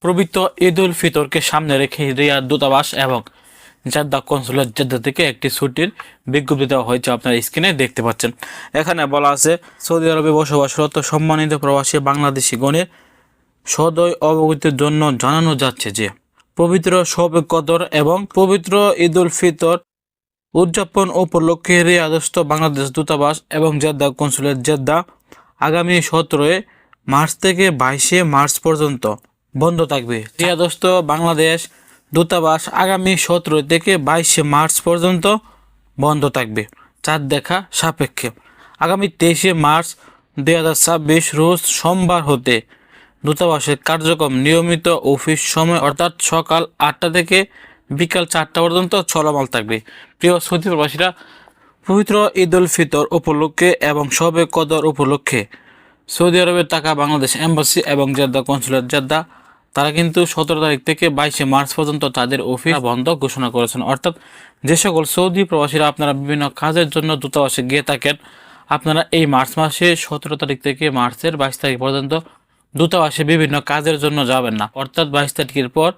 পবিত্র ঈদ উল ফিতরকে সামনে রেখে রিয়াদ দূতাবাস এবং জেদ্দা কনসুলেট জেদ্দা থেকে একটি ছুটির বিজ্ঞপ্তি দেওয়া হয়েছে। আপনারা স্ক্রিনে দেখতে পাচ্ছেন। এখানে বলা আছে, সৌদি আরবে বসবাসরত সম্মানিত প্রবাসী বাংলাদেশি গণের সদয় অবগতির জন্য জানানো যাচ্ছে যে পবিত্র শবে কদর এবং পবিত্র ঈদ উল ফিতর উদযাপন উপলক্ষে রিয়াদস্থ বাংলাদেশ দূতাবাস এবং জেদ্দা কনসুলেট জেদ্দা আগামী 17 মার্চ থেকে 22 মার্চ পর্যন্ত বন্ধ থাকবে। রিয়াদস্থ বাংলাদেশ দূতাবাস আগামী 17 থেকে 22 মার্চ পর্যন্ত বন্ধ থাকবে চাঁদ দেখা সাপেক্ষে। আগামী 23 মার্চ 2026 রোজ সোমবার হতে দূতাবাসের কার্যক্রম নিয়মিত অফিস সময় অর্থাৎ সকাল 8টা থেকে বিকাল 4টা পর্যন্ত চলমান থাকবে। প্রিয় সৌদি প্রবাসীরা, পবিত্র ঈদ উল ফিতর উপলক্ষে এবং শবে কদর উপলক্ষে সৌদি আরবে থাকা বাংলাদেশ এম্বাসি এবং জেদ্দা কনসুলেট জেদ্দা তারা কিন্তু 17 তারিখ থেকে 22 মার্চ পর্যন্ত তাদের অফিস বন্ধ ঘোষণা করেছেন। অর্থাৎ যে সকল সৌদি প্রবাসীরা আপনারা বিভিন্ন কাজের জন্য দূতাবাসে গিয়ে থাকেন, আপনারা এই মার্চ মাসে 17 তারিখ থেকে মার্চের 22 তারিখ পর্যন্ত দূতাবাসে বিভিন্ন কাজের জন্য যাবেন না। অর্থাৎ 22 তারিখের পর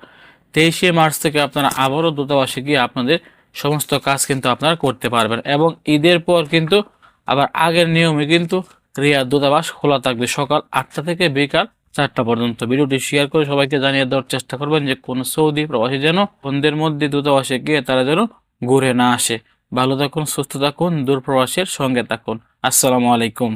23 মার্চ থেকে আপনারা আবারও দূতাবাসে গিয়ে আপনাদের সমস্ত কাজ কিন্তু আপনারা করতে পারবেন এবং ঈদের পর কিন্তু আবার আগের নিয়মে কিন্তু রিয়াদ দূতাবাস খোলা থাকবে সকাল 8টা থেকে বিকাল 4টা পর্যন্ত। ভিডিওটি শেয়ার করে সবাইকে জানিয়ে দেওয়ার চেষ্টা করবেন যে কোনো সৌদি প্রবাসী যেন বন্ধের মধ্যে দূতাবাসে গিয়ে তারা যেন ঘুরে না আসে। ভালো থাকুন, সুস্থ থাকুন, দূর প্রবাসের সঙ্গে থাকুন। আসসালামু আলাইকুম।